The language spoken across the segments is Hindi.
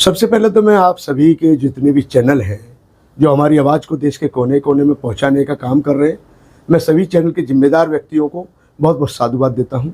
सबसे पहले तो मैं आप सभी के जितने भी चैनल हैं जो हमारी आवाज़ को देश के कोने कोने में पहुंचाने का काम कर रहे हैं, मैं सभी चैनल के जिम्मेदार व्यक्तियों को बहुत बहुत साधुवाद देता हूं।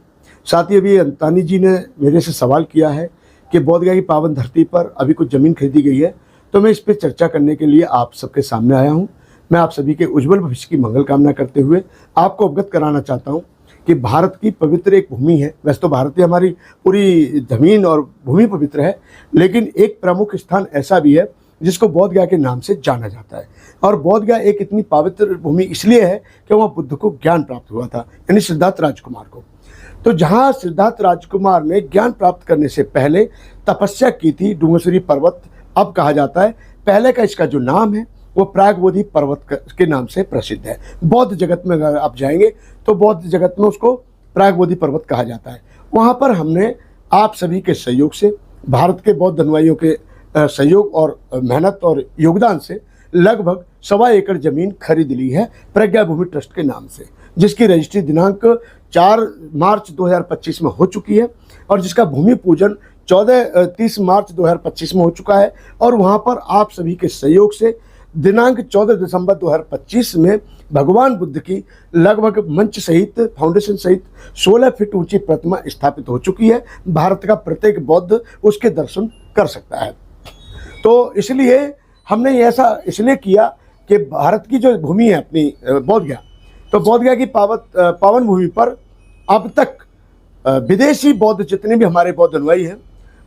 साथ ही अभी अंतानी जी ने मेरे से सवाल किया है कि बोधगया की पावन धरती पर अभी कुछ ज़मीन खरीदी गई है, तो मैं इस पर चर्चा करने के लिए आप सबके सामने आया हूँ। मैं आप सभी के उज्जवल भविष्य की मंगल कामना करते हुए आपको अवगत कराना चाहता हूँ कि भारत की पवित्र एक भूमि है। वैसे तो भारत की हमारी पूरी ज़मीन और भूमि पवित्र है, लेकिन एक प्रमुख स्थान ऐसा भी है जिसको बोधगया के नाम से जाना जाता है। और बोधगया एक इतनी पवित्र भूमि इसलिए है कि वहाँ बुद्ध को ज्ञान प्राप्त हुआ था, यानी सिद्धार्थ राजकुमार को। तो जहाँ सिद्धार्थ राजकुमार ने ज्ञान प्राप्त करने से पहले तपस्या की थी, डूंगरसुरी पर्वत अब कहा जाता है, पहले का इसका जो नाम है वो प्रागबोधि पर्वत के नाम से प्रसिद्ध है। बौद्ध जगत में अगर आप जाएंगे तो बौद्ध जगत में उसको प्रागबोधि पर्वत कहा जाता है। वहाँ पर हमने आप सभी के सहयोग से, भारत के बौद्ध अनुयायियों के सहयोग और मेहनत और योगदान से लगभग 1.25 एकड़ ज़मीन खरीद ली है प्रज्ञा भूमि ट्रस्ट के नाम से, जिसकी रजिस्ट्री दिनांक 4 मार्च 2025 में हो चुकी है और जिसका भूमि पूजन 30 मार्च 2025 में हो चुका है। और वहाँ पर आप सभी के सहयोग से दिनांक 14 दिसंबर 2025 में भगवान बुद्ध की लगभग मंच सहित, फाउंडेशन सहित 16 फीट ऊंची प्रतिमा स्थापित हो चुकी है। भारत का प्रत्येक बौद्ध उसके दर्शन कर सकता है। तो इसलिए हमने ऐसा इसलिए किया कि भारत की जो भूमि है अपनी बोधगया, तो बोधगया की पावन भूमि पर अब तक विदेशी बौद्ध जितने भी हमारे बौद्ध अनुयायी हैं,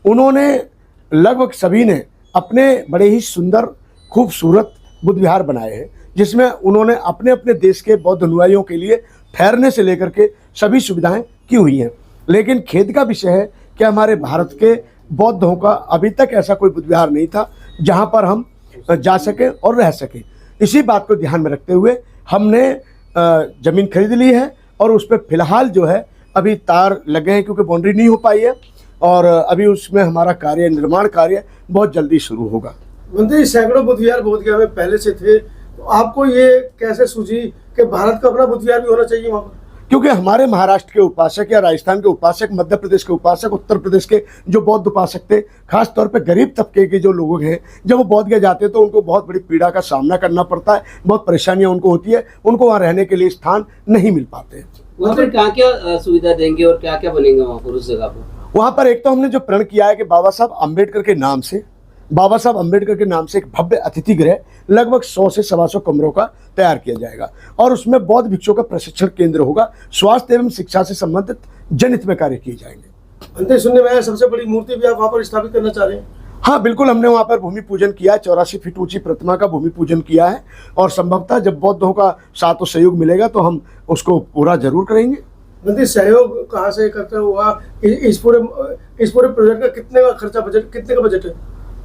उन्होंने लगभग सभी ने अपने बड़े ही सुंदर खूबसूरत बुद्ध विहार बनाए हैं, जिसमें उन्होंने अपने अपने देश के बौद्ध अनुयायियों के लिए ठहरने से लेकर के सभी सुविधाएं की हुई हैं। लेकिन खेद का विषय है कि हमारे भारत के बौद्धों का अभी तक ऐसा कोई बुद्ध विहार नहीं था जहां पर हम जा सकें और रह सकें। इसी बात को ध्यान में रखते हुए हमने ज़मीन खरीद ली है और उस पर फिलहाल जो है अभी तार लगे हैं, क्योंकि बाउंड्री नहीं हो पाई है और अभी उसमें हमारा निर्माण कार्य बहुत जल्दी शुरू होगा। मंत्री, सैकड़ों बुद्ध विहार बोधगया में पहले से थे, तो आपको ये कैसे सूझी कि भारत का अपना बुद्ध विहार भी होना चाहिए वहाँ पर? क्योंकि हमारे महाराष्ट्र के उपासक या राजस्थान के उपासक, मध्य प्रदेश के उपासक, उत्तर प्रदेश के जो बौद्ध उपासक थे, खास तौर पे गरीब तबके के जो लोग हैं, जब वो बोधगया जाते हैं तो उनको बहुत बड़ी पीड़ा का सामना करना पड़ता है, बहुत परेशानियां उनको होती है, उनको वहाँ रहने के लिए स्थान नहीं मिल पाते। वहाँ पर क्या क्या सुविधा देंगे और क्या क्या बनेगा वहाँ पर, उस जगह पर? वहाँ पर एक तो हमने जो प्रण किया है कि बाबा साहब अम्बेडकर के नाम से एक भव्य अतिथि गृह लगभग 100 से 125 कमरों का तैयार किया जाएगा और उसमें बौद्ध भिक्षुओं का प्रशिक्षण केंद्र होगा। स्वास्थ्य एवं शिक्षा से संबंधित जनहित में कार्य किए जाएंगे। अंतिम सुनने में आया सबसे बड़ी मूर्ति भी आप वहाँ पर स्थापित करना चाह रहे हैं? हाँ बिल्कुल, हमने वहाँ पर भूमि पूजन किया है, 84 फीट ऊंची प्रतिमा का भूमि पूजन किया है और संभवतः जब बौद्धों का साथ सहयोग मिलेगा तो हम उसको पूरा जरूर करेंगे। मंत्री, सहयोग कहाँ से करते हुआ इस पूरे प्रोजेक्ट का कितने का बजट है?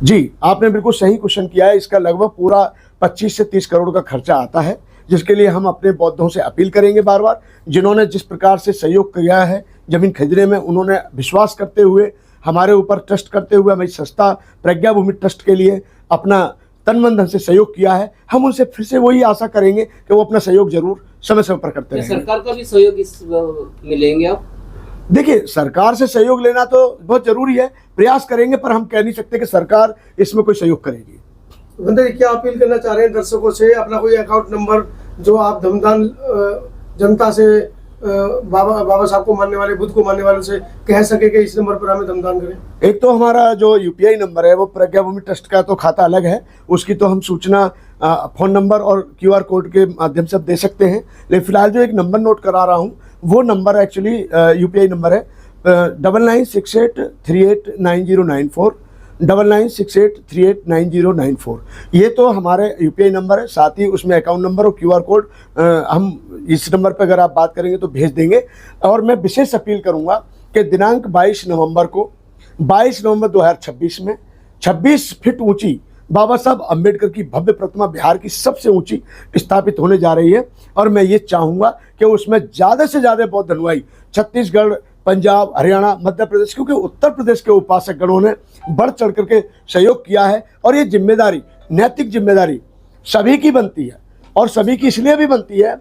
जी, आपने बिल्कुल सही क्वेश्चन किया है। इसका लगभग पूरा 25 से 30 करोड़ का खर्चा आता है, जिसके लिए हम अपने बौद्धों से अपील करेंगे बार बार, जिन्होंने जिस प्रकार से सहयोग किया है जमीन खरीदने में, उन्होंने विश्वास करते हुए हमारे ऊपर ट्रस्ट करते हुए हमारी संस्था प्रज्ञा भूमि ट्रस्ट के लिए अपना तन मन धन से सहयोग किया है। हम उनसे फिर से वही आशा करेंगे कि वो अपना सहयोग जरूर समय समय पर करते रहेंगे। सरकार का भी सहयोग इस मिलेंगे आप? देखिए, सरकार से सहयोग लेना तो बहुत जरूरी है, प्रयास करेंगे, पर हम कह नहीं सकते कि सरकार इसमें कोई सहयोग करेगी। मंत्री, क्या अपील करना चाह रहे हैं दर्शकों से? अपना कोई अकाउंट नंबर जो आप धमदान जनता से बाबा साहब को मानने वाले, बुद्ध को मानने वालों से कह सके कि इस नंबर पर हमें धमदान करें। एक तो हमारा जो यूपीआई नंबर है वो प्रज्ञा भूमि ट्रस्ट का तो खाता अलग है, उसकी तो हम सूचना फोन नंबर और QR कोड के माध्यम से दे सकते हैं। लेकिन फिलहाल जो एक नंबर नोट करा रहा हूँ वो नंबर एक्चुअली यूपीआई नंबर है 9968389094, 9968389094। ये तो हमारे यूपीआई नंबर है, साथ ही उसमें अकाउंट नंबर और QR कोड हम इस नंबर पर अगर आप बात करेंगे तो भेज देंगे। और मैं विशेष अपील करूंगा कि दिनांक 22 नवंबर 2026 में 26 फीट ऊंची बाबा साहब अम्बेडकर की भव्य प्रतिमा बिहार की सबसे ऊंची स्थापित होने जा रही है और मैं ये चाहूँगा कि उसमें ज़्यादा से ज़्यादा बौद्ध अनुयायी छत्तीसगढ़, पंजाब, हरियाणा, मध्य प्रदेश, क्योंकि उत्तर प्रदेश के उपासक गणों ने बढ़ चढ़ करके सहयोग किया है और ये जिम्मेदारी, नैतिक जिम्मेदारी सभी की बनती है। और सभी की इसलिए भी बनती है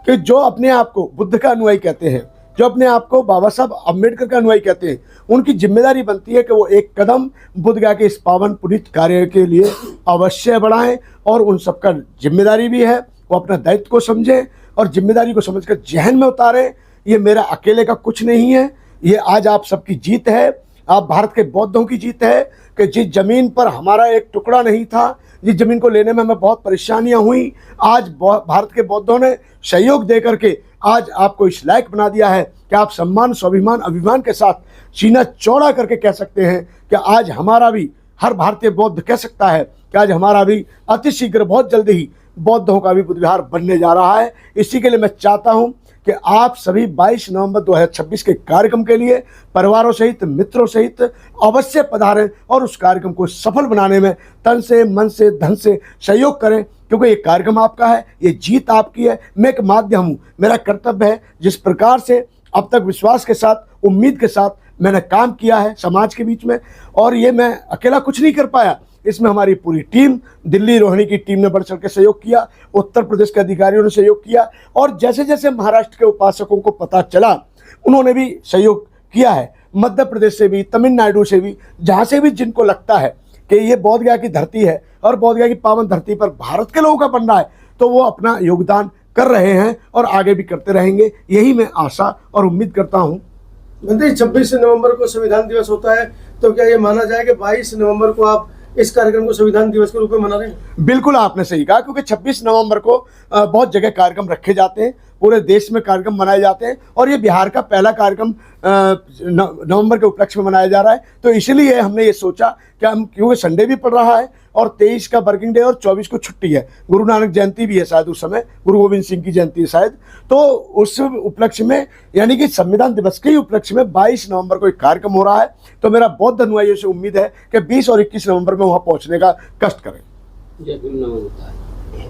कि जो अपने आप को बुद्ध का अनुयायी कहते हैं, जो अपने आप को बाबा साहब अम्बेडकर का अनुयायी कहते हैं, उनकी जिम्मेदारी बनती है कि वो एक कदम बुद्धगया के इस पावन पुनीत कार्य के लिए अवश्य बढ़ाएं, और उन सबका जिम्मेदारी भी है वो अपना दायित्व को समझें और जिम्मेदारी को समझकर जहन में उतारें। ये मेरा अकेले का कुछ नहीं है, ये आज आप सबकी जीत है, आप भारत के बौद्धों की जीत है कि जिस ज़मीन पर हमारा एक टुकड़ा नहीं था, जिस ज़मीन को लेने में हमें बहुत परेशानियां हुई, आज भारत के बौद्धों ने सहयोग दे करके आज आपको इस लायक बना दिया है कि आप सम्मान, स्वाभिमान, अभिमान के साथ सीना चौड़ा करके कह सकते हैं कि आज हमारा भी, हर भारतीय बौद्ध कह सकता है कि आज हमारा भी अतिशीघ्र बहुत जल्दी ही बौद्धों का भी बुद्ध विहार बनने जा रहा है। इसी के लिए मैं चाहता हूं कि आप सभी 22 नवंबर 2026 के कार्यक्रम के लिए परिवारों सहित, मित्रों सहित अवश्य पधारें और उस कार्यक्रम को सफल बनाने में तन से, मन से, धन से सहयोग करें, क्योंकि ये कार्यक्रम आपका है, ये जीत आपकी है। मैं एक माध्यम हूँ, मेरा कर्तव्य है जिस प्रकार से अब तक विश्वास के साथ, उम्मीद के साथ मैंने काम किया है समाज के बीच में, और ये मैं अकेला कुछ नहीं कर पाया, इसमें हमारी पूरी टीम, दिल्ली रोहिणी की टीम ने बढ़ चढ़ के सहयोग किया, उत्तर प्रदेश के अधिकारियों ने सहयोग किया, और जैसे जैसे महाराष्ट्र के उपासकों को पता चला उन्होंने भी सहयोग किया है, मध्य प्रदेश से भी, तमिलनाडु से भी, जहाँ से भी जिनको लगता है कि ये बोधगया की धरती है और बोधगया की पावन धरती पर भारत के लोगों का बन रहा है, तो वो अपना योगदान कर रहे हैं और आगे भी करते रहेंगे, यही मैं आशा और उम्मीद करता हूँ। बंदे 26 नवंबर को संविधान दिवस होता है, तो क्या ये माना जाए कि 22 नवंबर को आप इस कार्यक्रम को संविधान दिवस के रूप में मना रहे हैं? बिल्कुल आपने सही कहा, क्योंकि 26 नवंबर को बहुत जगह कार्यक्रम रखे जाते हैं, पूरे देश में कार्यक्रम मनाए जाते हैं, और ये बिहार का पहला कार्यक्रम नवंबर के उपलक्ष्य में मनाया जा रहा है। तो इसलिए हमने ये सोचा कि हम, क्योंकि संडे भी पड़ रहा है और 23 का वर्किंग डे और 24 को छुट्टी है, गुरु नानक जयंती भी है शायद उस समय, गुरु गोविंद सिंह की जयंती है शायद, तो उस उपलक्ष्य में, यानी कि संविधान दिवस के ही उपलक्ष्य में 22 नवंबर को एक कार्यक्रम हो रहा है। तो मेरा बौद्ध अनुयायियों से उम्मीद है कि 20 और 21 नवंबर में वहाँ पहुँचने का कष्ट करें। जय भीम नमो बुद्धाय।